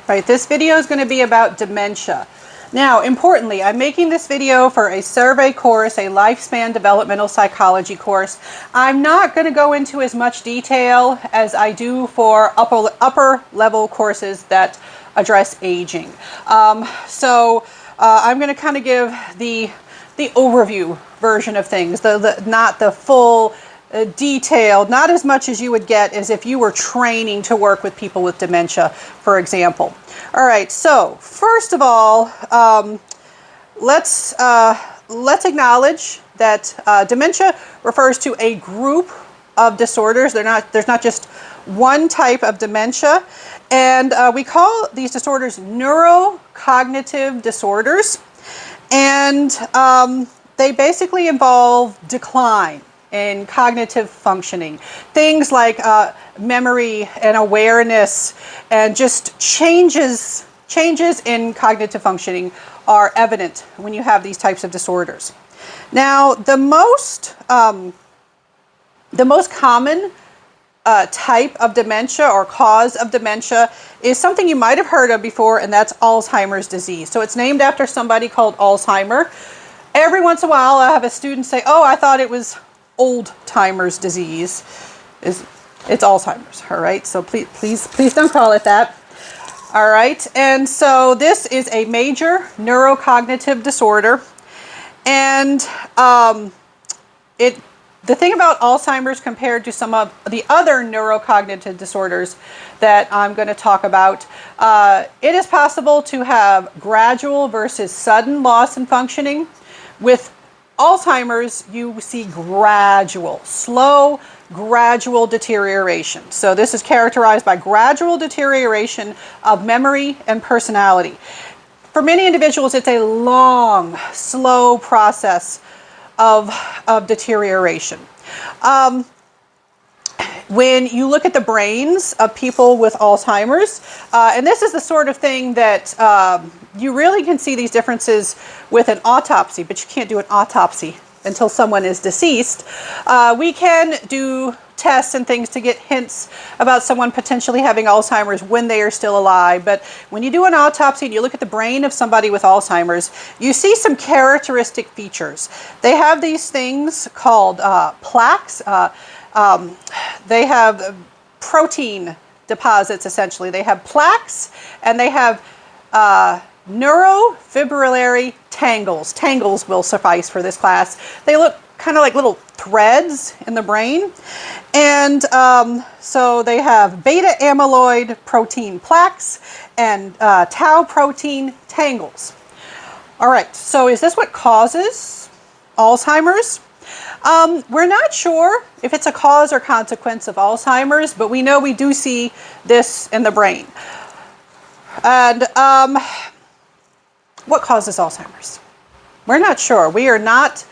Right, this video is going to be about dementia. Now, importantly, I'm making this video for a survey course, a lifespan developmental psychology course. I'm not going to go into as much detail as I do for upper level courses that address aging. I'm going to kind of give the overview version of things, not the full detailed, not as much as you would get as if you were training to work with people with dementia, for example. All right, so first of all, let's acknowledge that dementia refers to a group of disorders. There's not just one type of dementia, and we call these disorders neurocognitive disorders, and they basically involve decline in cognitive functioning. Things like memory and awareness and just changes in cognitive functioning are evident when you have these types of disorders. Now, the most common type of dementia or cause of dementia is something you might have heard of before, and that's Alzheimer's disease. So it's named after somebody called Alzheimer. Every once in a while, I have a student say, "Oh, I thought it was old-timers disease." It's Alzheimer's, all right? So please don't call it that. All right, and so this is a major neurocognitive disorder, and the thing about Alzheimer's compared to some of the other neurocognitive disorders that I'm going to talk about, it is possible to have gradual versus sudden loss in functioning. With Alzheimer's, you see slow, gradual deterioration. So this is characterized by gradual deterioration of memory and personality. For many individuals, it's a long, slow process of deterioration. When you look at the brains of people with Alzheimer's, and this is the sort of thing that you really can see these differences with an autopsy, but you can't do an autopsy until someone is deceased. We can do tests and things to get hints about someone potentially having Alzheimer's when they are still alive. But when you do an autopsy and you look at the brain of somebody with Alzheimer's, you see some characteristic features. They have these things called plaques. They have protein deposits, essentially. They have plaques, and they have neurofibrillary tangles. Tangles will suffice for this class. They look kind of like little threads in the brain. And so they have beta amyloid protein plaques and tau protein tangles. All right, so is this what causes Alzheimer's? We're not sure if it's a cause or consequence of Alzheimer's, but we know we do see this in the brain. And what causes Alzheimer's? We're not sure. We are not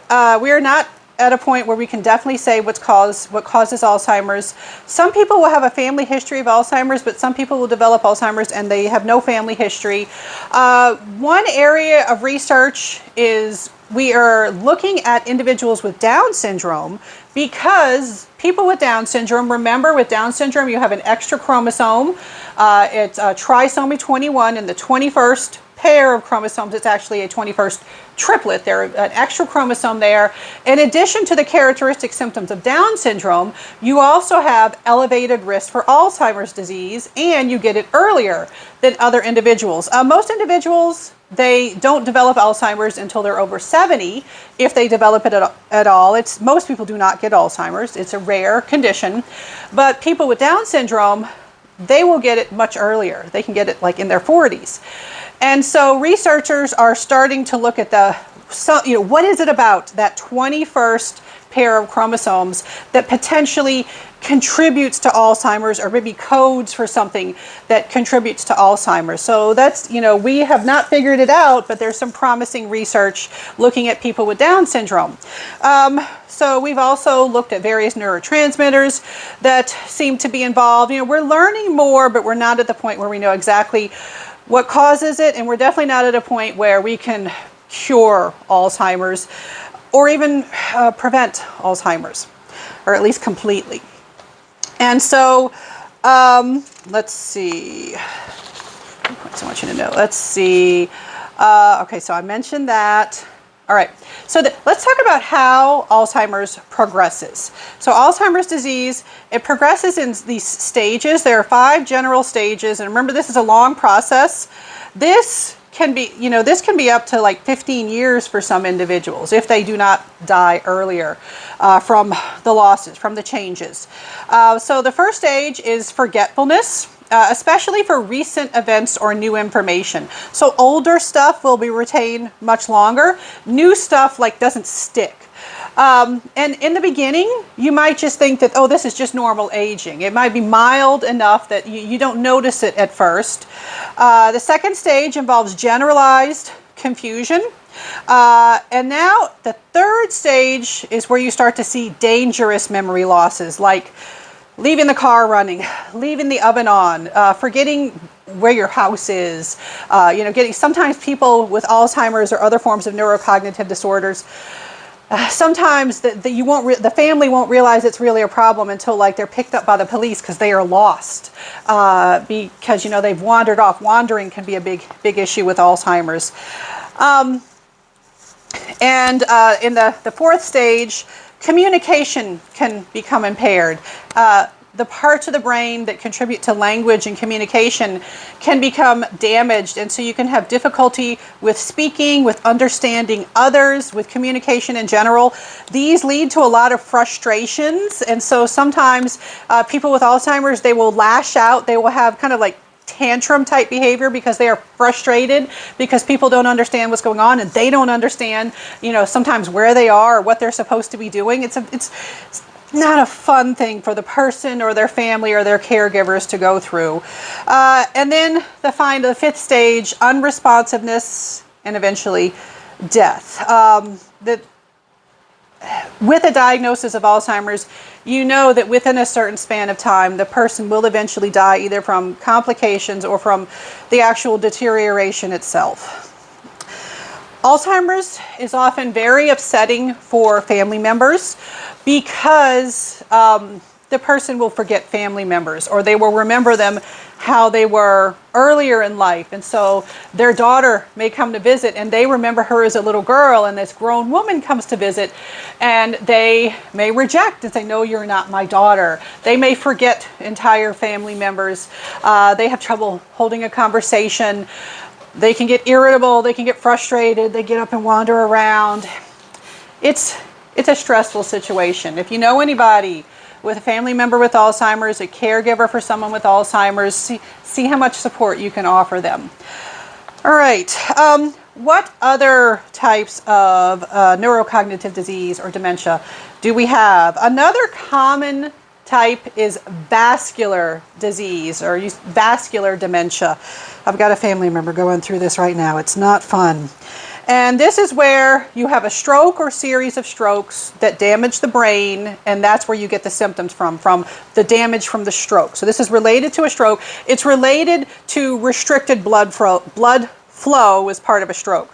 at a point where we can definitely say what causes Alzheimer's. Some people will have a family history of Alzheimer's, but some people will develop Alzheimer's and they have no family history. One area of research is we are looking at individuals with Down syndrome, because people with Down syndrome, remember with Down syndrome you have an extra chromosome. It's trisomy 21 in the 21st pair of chromosomes. It's actually a 21st triplet. There's an extra chromosome there. In addition to the characteristic symptoms of Down syndrome, you also have elevated risk for Alzheimer's disease, and you get it earlier than other individuals. Most individuals, they don't develop Alzheimer's until they're over 70, if they develop it at all. Most people do not get Alzheimer's. It's a rare condition. But people with Down syndrome, they will get it much earlier. They can get it like in their 40s. And so researchers are starting to look at what is it about that 21st pair of chromosomes that potentially contributes to Alzheimer's, or maybe codes for something that contributes to Alzheimer's. So that's, we have not figured it out, but there's some promising research looking at people with Down syndrome. So we've also looked at various neurotransmitters that seem to be involved. We're learning more, but we're not at the point where we know exactly what causes it, and we're definitely not at a point where we can cure Alzheimer's or even prevent Alzheimer's, or at least completely. And so, let's see. want you to know. Let's see. Okay, so I mentioned that. All right, so let's talk about how Alzheimer's progresses. So Alzheimer's disease, it progresses in these stages. There are 5 general stages, and remember, this is a long process. This can be, this can be up to like 15 years for some individuals if they do not die earlier from the losses, from the changes. So the first stage is forgetfulness. Especially for recent events or new information. So older stuff will be retained much longer. New stuff doesn't stick. And in the beginning, you might just think that, oh, this is just normal aging. It might be mild enough that you don't notice it at first. The second stage involves generalized confusion. And now the third stage is where you start to see dangerous memory losses, like leaving the car running, leaving the oven on, forgetting where your house is, sometimes people with Alzheimer's or other forms of neurocognitive disorders, sometimes the family won't realize it's really a problem until they're picked up by the police because they are lost, because they've wandered off. Wandering can be a big issue with Alzheimer's. And in the fourth stage, communication can become impaired. The parts of the brain that contribute to language and communication can become damaged, and so you can have difficulty with speaking, with understanding others, with communication in general. These lead to a lot of frustrations, and so sometimes people with Alzheimer's, they will lash out. They will have kind of tantrum type behavior because they are frustrated because people don't understand what's going on, and they don't understand, sometimes where they are or what they're supposed to be doing. It's not a fun thing for the person or their family or their caregivers to go through. And then the fifth stage, unresponsiveness, and eventually death. With a diagnosis of Alzheimer's, you know that within a certain span of time, the person will eventually die either from complications or from the actual deterioration itself. Alzheimer's is often very upsetting for family members because the person will forget family members, or they will remember them how they were earlier in life. And so their daughter may come to visit and they remember her as a little girl, and this grown woman comes to visit and they may reject and say, no, you're not my daughter. They may forget entire family members. They have trouble holding a conversation. They can get irritable, they can get frustrated, they get up and wander around. It's a stressful situation. If you know anybody with a family member with Alzheimer's, a caregiver for someone with Alzheimer's, see how much support you can offer them. All right, what other types of neurocognitive disease or dementia do we have? Another common type is vascular disease or vascular dementia. I've got a family member going through this right now. It's not fun. And this is where you have a stroke or series of strokes that damage the brain, and that's where you get the symptoms from the damage from the stroke. So this is related to a stroke. It's related to restricted blood flow as part of a stroke.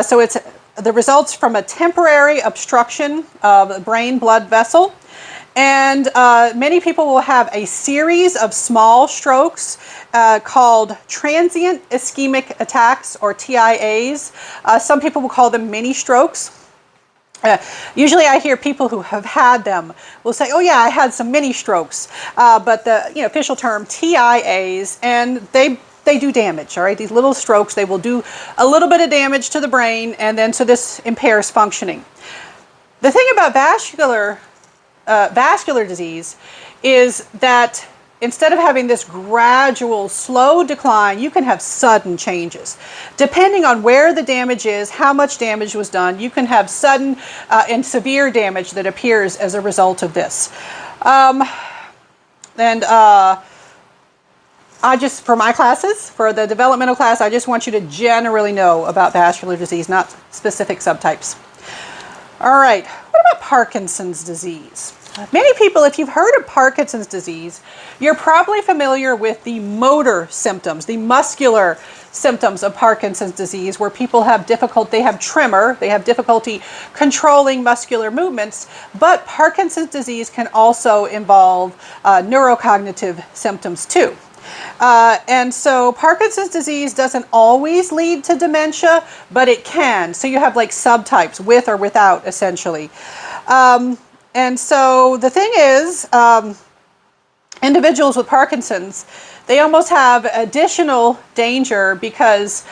So it's the results from a temporary obstruction of the brain blood vessel. And many people will have a series of small strokes called transient ischemic attacks, or TIAs. Some people will call them mini strokes. Usually I hear people who have had them will say, oh yeah, I had some mini strokes. But the official term TIAs, and they do damage, all right? These little strokes, they will do a little bit of damage to the brain, and then so this impairs functioning. The thing about vascular disease is that instead of having this gradual, slow decline, you can have sudden changes. Depending on where the damage is, how much damage was done, you can have sudden and severe damage that appears as a result of this. For my classes, for the developmental class, I just want you to generally know about vascular disease, not specific subtypes. All right, what about Parkinson's disease? Many people, if you've heard of Parkinson's disease, you're probably familiar with the motor symptoms, the muscular symptoms of Parkinson's disease, where people have they have tremor, they have difficulty controlling muscular movements, but Parkinson's disease can also involve neurocognitive symptoms too. And so Parkinson's disease doesn't always lead to dementia, but it can. So you have like subtypes, with or without, essentially. And so the thing is, individuals with Parkinson's, they almost have additional danger because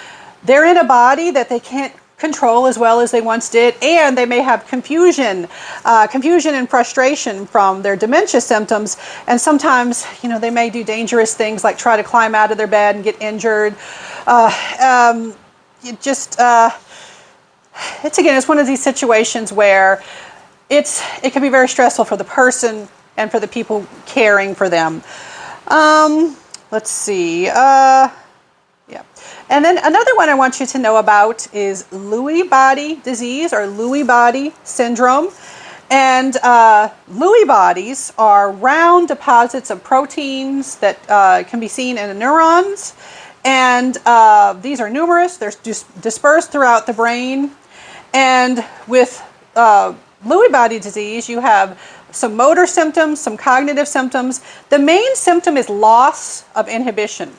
they're in a body that they can't control as well as they once did, and they may have confusion and frustration from their dementia symptoms, and sometimes, you know, they may do dangerous things like try to climb out of their bed and get injured. It's one of these situations where it can be very stressful for the person and for the people caring for them. Let's see. Yeah. And then another one I want you to know about is Lewy body disease or Lewy body syndrome. And Lewy bodies are round deposits of proteins that can be seen in the neurons. And these are numerous. They're dispersed throughout the brain. And with Lewy body disease, you have some motor symptoms, some cognitive symptoms. The main symptom is loss of inhibition.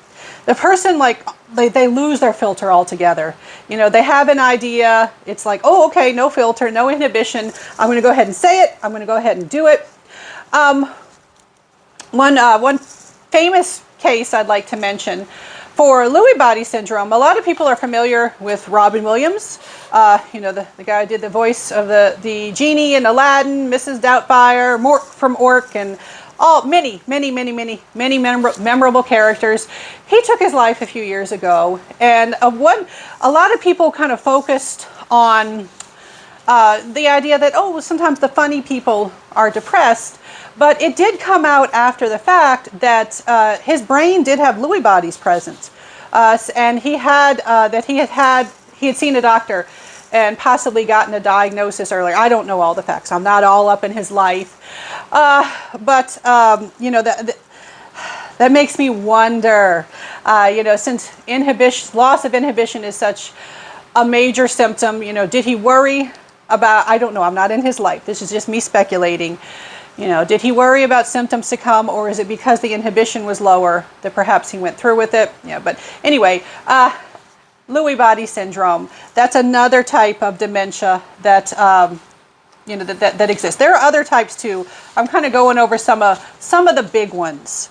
The person, like, they lose their filter altogether. You know, they have an idea. It's like, oh, okay, no filter, no inhibition. I'm going to go ahead and say it. I'm going to go ahead and do it. One famous case I'd like to mention for Lewy body syndrome. A lot of people are familiar with Robin Williams. You know, the guy who did the voice of the genie in Aladdin, Mrs. Doubtfire, Mork from Ork, and many memorable characters. He took his life a few years ago, and a lot of people kind of focused on the idea that, oh, sometimes the funny people are depressed, but it did come out after the fact that his brain did have Lewy bodies present, and he had seen a doctor and possibly gotten a diagnosis earlier. I don't know all the facts. I'm not all up in his life. But you know, that makes me wonder, you know, since loss of inhibition is such a major symptom, you know, did he worry about, I don't know, I'm not in his life. This is just me speculating. You know, did he worry about symptoms to come, or is it because the inhibition was lower that perhaps he went through with it? Yeah, but anyway, Lewy body syndrome, that's another type of dementia that you know, that exists. There are other types too. I'm kind of going over some of the big ones.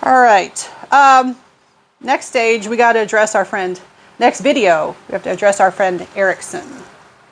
All right. Next stage, we got to address our friend. Next video, we have to address our friend Erickson.